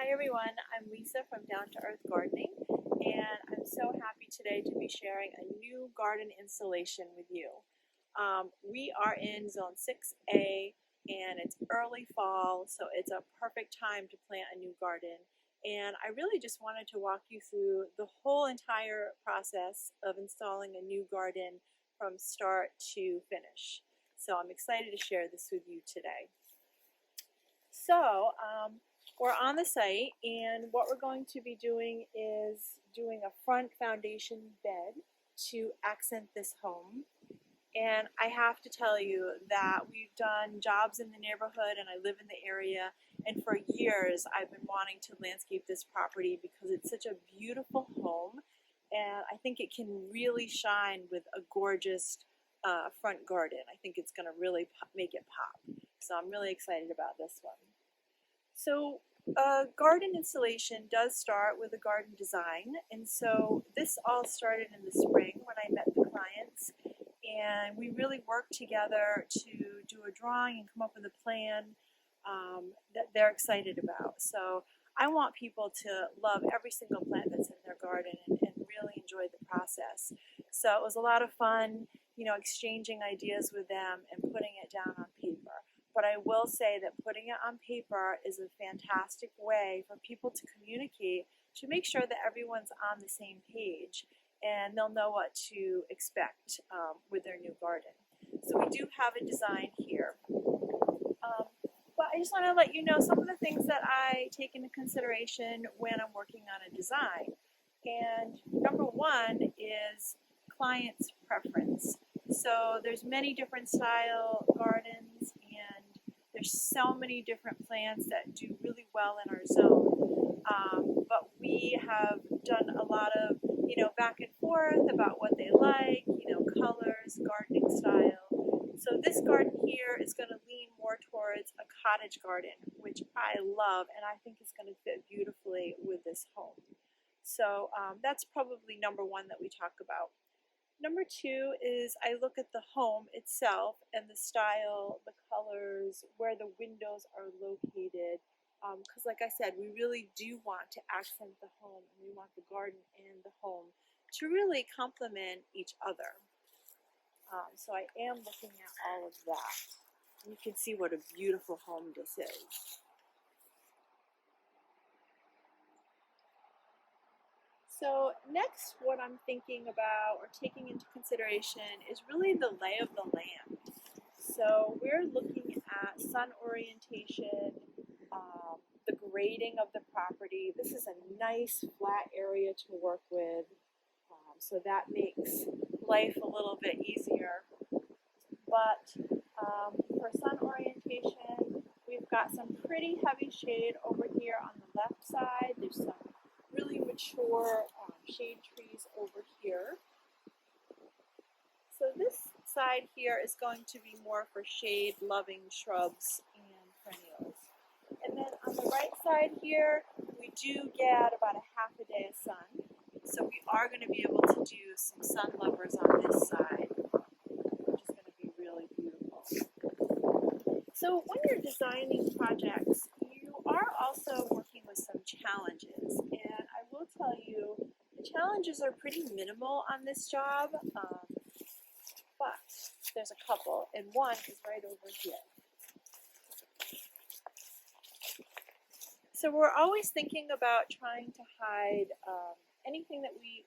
Hi everyone, I'm Lisa from Down to Earth Gardening, and I'm so happy today to be sharing a new garden installation with you. We are in Zone 6A and it's early fall, so it's a perfect time to plant a new garden. And I really just wanted to walk you through the whole entire process of installing a new garden from start to finish. So I'm excited to share this with you today. So, we're on the site, and what we're going to be doing is doing a front foundation bed to accent this home. And I have to tell you that we've done jobs in the neighborhood and I live in the area, and for years I've been wanting to landscape this property because it's such a beautiful home, and I think it can really shine with a gorgeous front garden. I think it's going to really make it pop. So I'm really excited about this one. So garden installation does start with a garden design, and so this all started in the spring when I met the clients, and we really worked together to do a drawing and come up with a plan that they're excited about. So I want people to love every single plant that's in their garden and really enjoy the process. So it was a lot of fun, exchanging ideas with them and putting it down on paper. But I will say that putting it on paper is a fantastic way for people to communicate, to make sure that everyone's on the same page and they'll know what to expect with their new garden. So we do have a design here. But I just want to let you know some of the things that I take into consideration when I'm working on a design. And number one is client's preference. So there's many different style gardens, and there's so many different plants that do really well in our zone. But we have done a lot of, back and forth about what they like, colors, gardening style. So this garden here is going to lean more towards a cottage garden, which I love, and I think is going to fit beautifully with this home. So that's probably number one that we talk about. Number two is I look at the home itself and the style, the colors, where the windows are located. Because like I said, we really do want to accent the home, and we want the garden and the home to really complement each other. So I am looking at all of that. You can see what a beautiful home this is. So next, what I'm thinking about or taking into consideration is really the lay of the land. So we're looking at sun orientation, the grading of the property. This is a nice flat area to work with, so that makes life a little bit easier. But for sun orientation, we've got some pretty heavy shade over here on the left side. There's some really mature shade trees over here. So this side here is going to be more for shade-loving shrubs and perennials. And then on the right side here, we do get about a half a day of sun. So we are going to be able to do some sun lovers on this side, which is going to be really beautiful. So when you're designing projects, you are also working with some challenges. And I will tell you, the challenges are pretty minimal on this job, but there's a couple, and one is right over here. So we're always thinking about trying to hide anything that we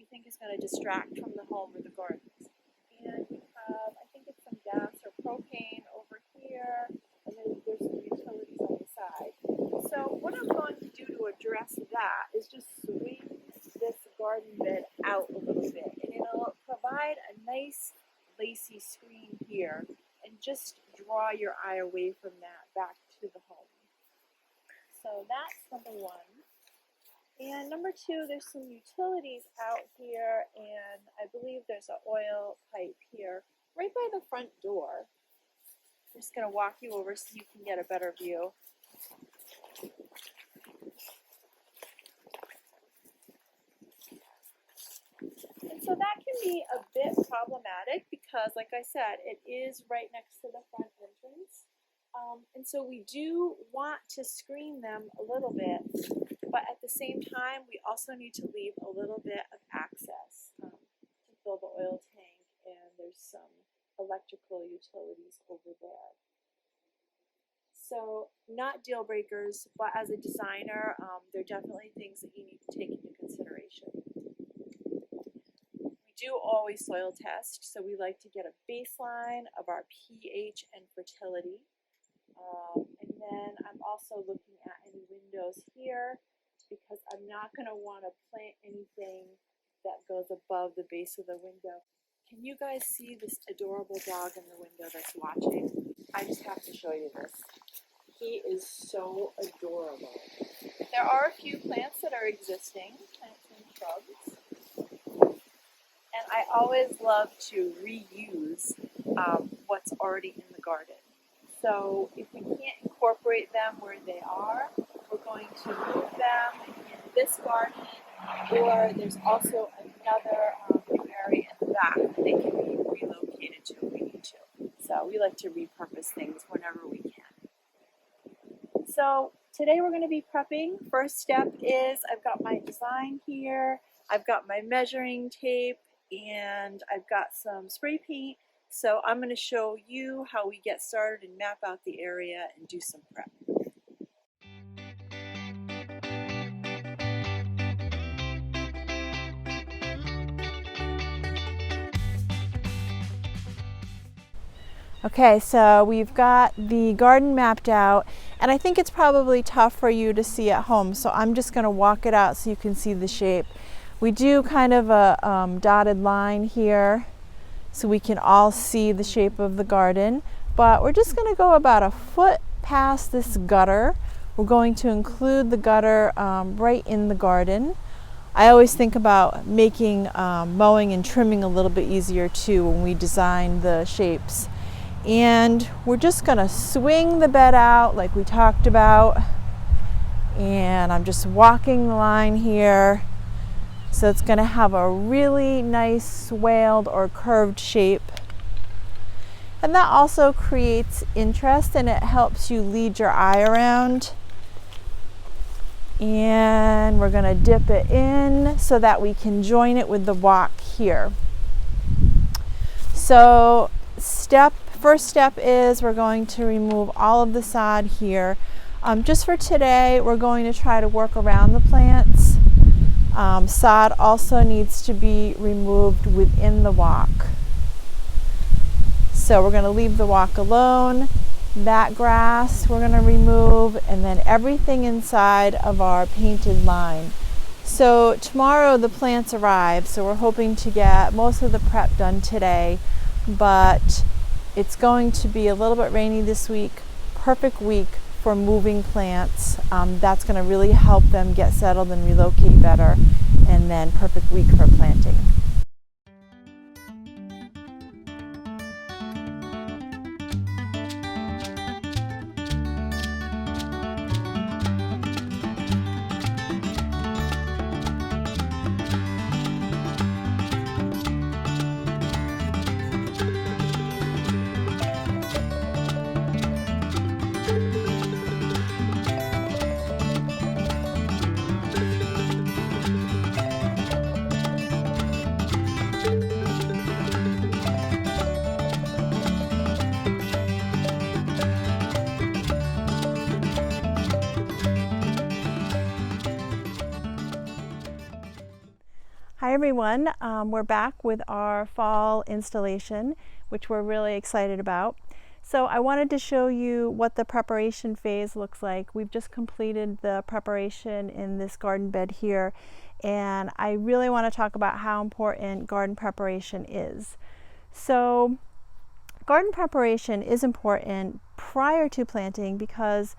think is going to distract from the home or the gardens. And we have, I think it's some gas or propane over here, and then there's some utilities on the side. So what I'm going to do to address that is just swing this garden bed out a little bit, and it'll provide a nice lacy screen here and just draw your eye away from that back to the home. So that's number one. And number two, there's some utilities out here, and I believe there's an oil pipe here right by the front door. I'm just going to walk you over so you can get a better view. And so that can be a bit problematic because, like I said, it is right next to the front entrance. And so we do want to screen them a little bit, but at the same time, we also need to leave a little bit of access to fill the oil tank, and there's some electrical utilities over there. So not deal breakers, but as a designer, there are definitely things that you need to take into consideration. We do always soil test, so we like to get a baseline of our pH and fertility. And then I'm also looking at any windows here because I'm not going to want to plant anything that goes above the base of the window. Can you guys see this adorable dog in the window that's watching? I just have to show you this. He is so adorable. There are a few plants that are existing, plants and shrubs. And I always love to reuse what's already in the garden. So if we can't incorporate them where they are, we're going to move them in this garden, or there's also another new area in the back that they can be relocated to if we need to. So we like to repurpose things whenever we can. So today we're going to be prepping. First step is I've got my design here, I've got my measuring tape, and I've got some spray paint. So I'm going to show you how we get started and map out the area and do some prep. Okay, so we've got the garden mapped out, and I think it's probably tough for you to see at home, so I'm just going to walk it out so you can see the shape. We do kind of a dotted line here so we can all see the shape of the garden, but we're just going to go about a foot past this gutter. We're going to include the gutter right in the garden. I always think about making mowing and trimming a little bit easier too when we design the shapes. And we're just going to swing the bed out like we talked about, and I'm just walking the line here. So it's going to have a really nice swaled or curved shape. And that also creates interest, and it helps you lead your eye around. And we're going to dip it in so that we can join it with the walk here. So first step is we're going to remove all of the sod here. Just for today, we're going to try to work around the plants. Sod also needs to be removed within the walk. So we're going to leave the walk alone. That grass we're going to remove, and then everything inside of our painted line. So tomorrow the plants arrive, so we're hoping to get most of the prep done today, but it's going to be a little bit rainy this week. Perfect week for moving plants. That's going to really help them get settled and relocate better, and then perfect week for planting. Hi everyone, we're back with our fall installation, which we're really excited about. So I wanted to show you what the preparation phase looks like. We've just completed the preparation in this garden bed here, and I really want to talk about how important garden preparation is. So garden preparation is important prior to planting because,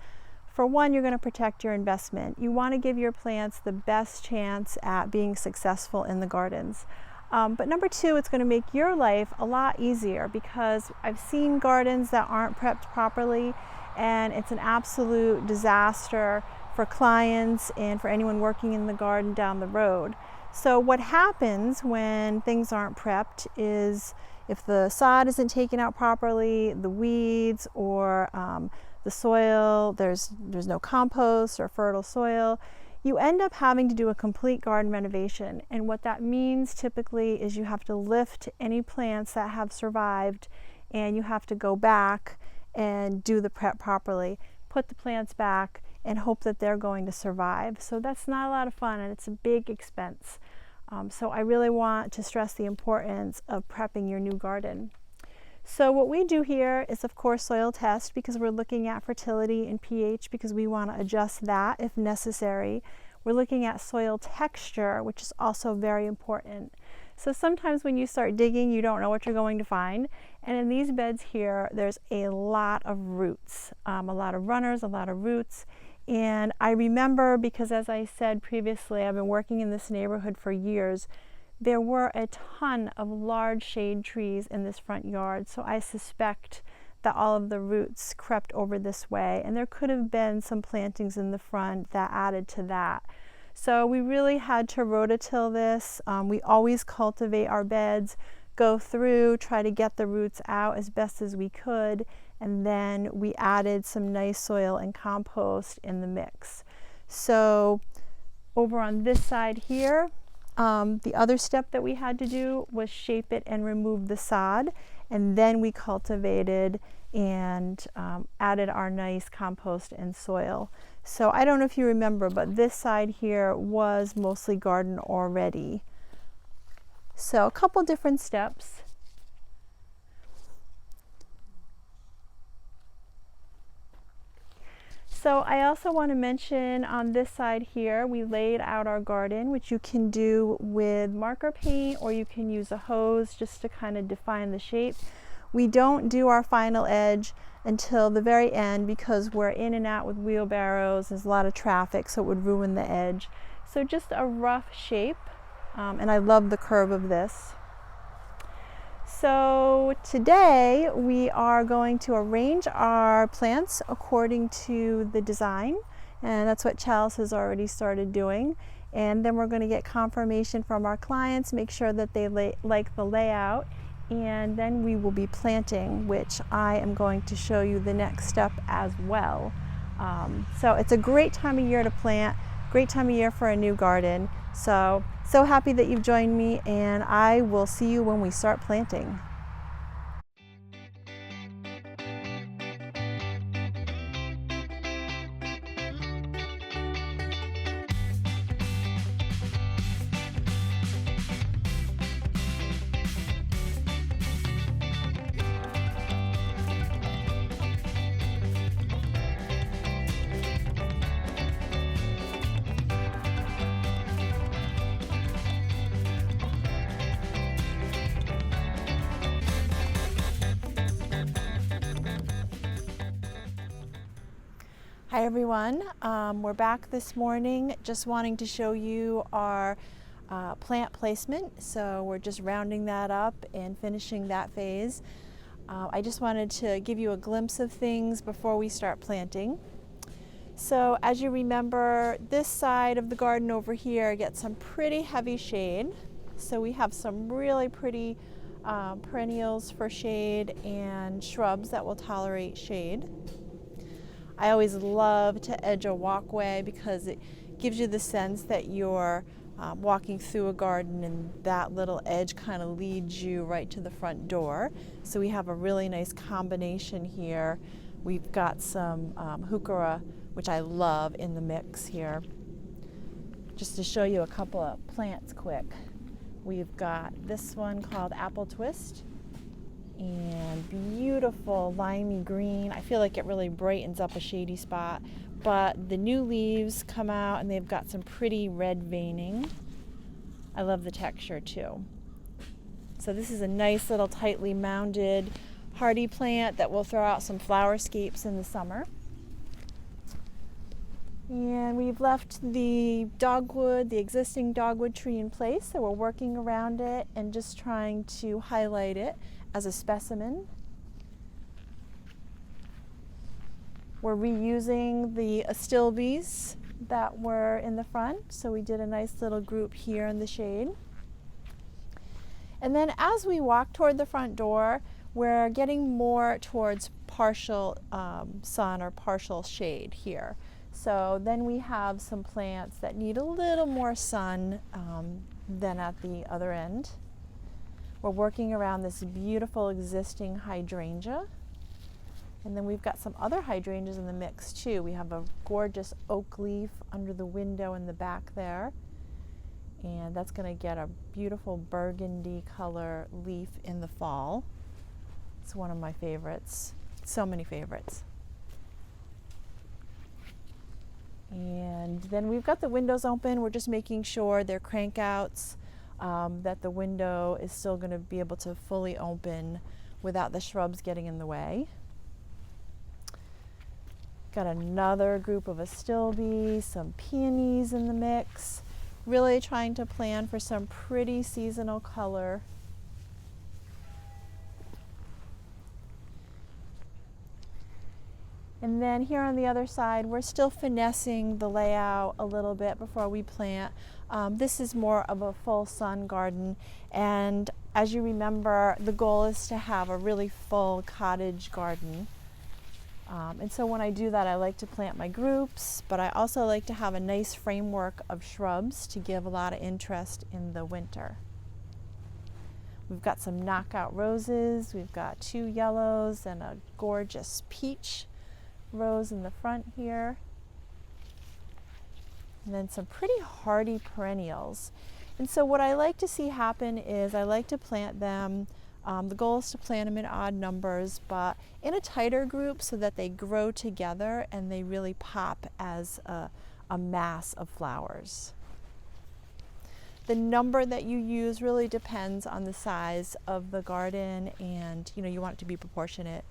for one, you're going to protect your investment. You want to give your plants the best chance at being successful in the gardens. But number two, it's going to make your life a lot easier because I've seen gardens that aren't prepped properly, and it's an absolute disaster for clients and for anyone working in the garden down the road. So what happens when things aren't prepped is if the sod isn't taken out properly, the weeds or the soil, there's no compost or fertile soil. You end up having to do a complete garden renovation. And what that means typically is you have to lift any plants that have survived, and you have to go back and do the prep properly, put the plants back, and hope that they're going to survive. So that's not a lot of fun, and it's a big expense. So I really want to stress the importance of prepping your new garden. So what we do here is, of course, soil test, because we're looking at fertility and pH, because we want to adjust that if necessary. We're looking at soil texture, which is also very important. So sometimes when you start digging, you don't know what you're going to find. And in these beds here, there's a lot of roots, a lot of runners, a lot of roots. And I remember, because as I said previously, I've been working in this neighborhood for years, there were a ton of large shade trees in this front yard, so I suspect that all of the roots crept over this way, and there could have been some plantings in the front that added to that. So we really had to rototill this. We always cultivate our beds, go through, try to get the roots out as best as we could, and then we added some nice soil and compost in the mix. So over on this side here, the other step that we had to do was shape it and remove the sod, and then we cultivated and added our nice compost and soil. So I don't know if you remember, but this side here was mostly garden already. So a couple different steps. So I also want to mention on this side here, we laid out our garden, which you can do with marker paint, or you can use a hose just to kind of define the shape. We don't do our final edge until the very end, because we're in and out with wheelbarrows. There's a lot of traffic, so it would ruin the edge. So just a rough shape, and I love the curve of this. So today we are going to arrange our plants according to the design, and that's what Chalice has already started doing. And then we're going to get confirmation from our clients, make sure that they like the layout, and then we will be planting, which I am going to show you the next step as well. So it's a great time of year to plant, great time of year for a new garden. So happy that you've joined me, and I will see you when we start planting. Hi everyone, we're back this morning just wanting to show you our plant placement. So we're just rounding that up and finishing that phase. I just wanted to give you a glimpse of things before we start planting. So as you remember, this side of the garden over here gets some pretty heavy shade. So we have some really pretty perennials for shade and shrubs that will tolerate shade. I always love to edge a walkway because it gives you the sense that you're walking through a garden, and that little edge kind of leads you right to the front door. So we have a really nice combination here. We've got some heuchera, which I love, in the mix here. Just to show you a couple of plants quick. We've got this one called Apple Twist, and beautiful limey green. I feel like it really brightens up a shady spot, but the new leaves come out and they've got some pretty red veining. I love the texture too. So this is a nice little tightly mounded hardy plant that will throw out some flowerscapes in the summer. And we've left the dogwood, the existing dogwood tree, in place, so we're working around it and just trying to highlight it as a specimen. We're reusing the astilbes that were in the front, so we did a nice little group here in the shade. And then as we walk toward the front door, we're getting more towards partial sun or partial shade here. So then we have some plants that need a little more sun than at the other end. We're working around this beautiful existing hydrangea. And then we've got some other hydrangeas in the mix too. We have a gorgeous oak leaf under the window in the back there. And that's going to get a beautiful burgundy color leaf in the fall. It's one of my favorites. So many favorites. And then we've got the windows open. We're just making sure they're crank outs, that the window is still going to be able to fully open without the shrubs getting in the way. Got another group of astilbe, some peonies in the mix. Really trying to plan for some pretty seasonal color. And then here on the other side, we're still finessing the layout a little bit before we plant. This is more of a full sun garden, and as you remember, the goal is to have a really full cottage garden. And so when I do that, I like to plant my groups, but I also like to have a nice framework of shrubs to give a lot of interest in the winter. We've got some knockout roses, we've got 2 yellows and a gorgeous peach rose in the front here. And then some pretty hardy perennials. And so what I like to see happen is I like to plant them. The goal is to plant them in odd numbers, but in a tighter group so that they grow together and they really pop as a mass of flowers. The number that you use really depends on the size of the garden, and you want it to be proportionate,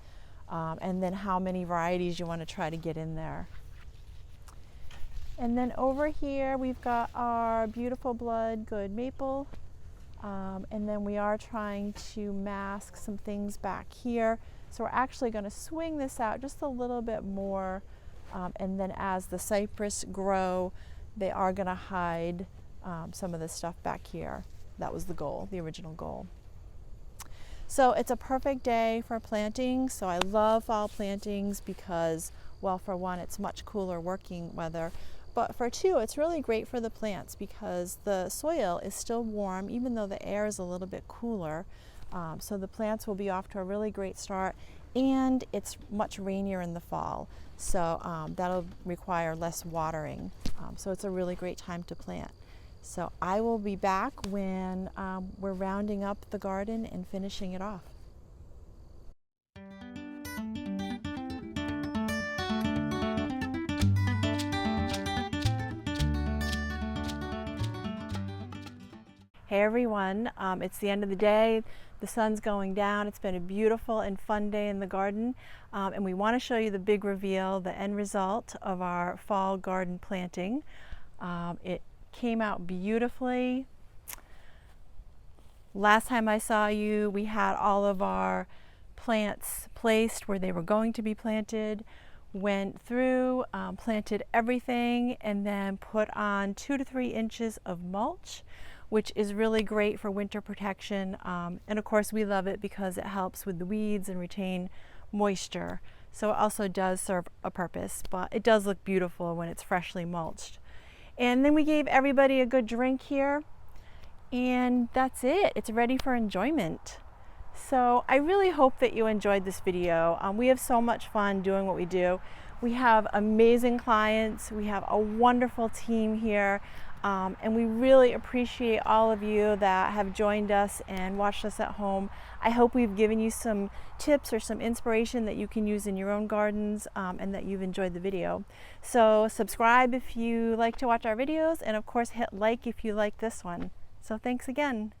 and then how many varieties you want to try to get in there. And then over here we've got our beautiful blood good maple. And then we are trying to mask some things back here. So we're actually going to swing this out just a little bit more. And then as the cypress grow, they are going to hide some of this stuff back here. That was the goal, the original goal. So it's a perfect day for planting. So I love fall plantings because, well, for one, it's much cooler working weather. But for 2, it's really great for the plants because the soil is still warm even though the air is a little bit cooler. So the plants will be off to a really great start, and it's much rainier in the fall. So that'll require less watering. So it's a really great time to plant. So I will be back when we're rounding up the garden and finishing it off. Hey everyone, it's the end of the day. The sun's going down. It's been a beautiful and fun day in the garden, and we want to show you the big reveal, the end result of our fall garden planting. It came out beautifully. Last time I saw you, we had all of our plants placed where they were going to be planted, went through, planted everything, and then put on 2 to 3 inches of mulch, which is really great for winter protection. And of course we love it because it helps with the weeds and retain moisture. So it also does serve a purpose, but it does look beautiful when it's freshly mulched. And then we gave everybody a good drink here, and that's it. It's ready for enjoyment. So I really hope that you enjoyed this video. We have so much fun doing what we do. We have amazing clients. We have a wonderful team here. And we really appreciate all of you that have joined us and watched us at home. I hope we've given you some tips or some inspiration that you can use in your own gardens, and that you've enjoyed the video. So subscribe if you like to watch our videos, and of course hit like if you like this one. So thanks again.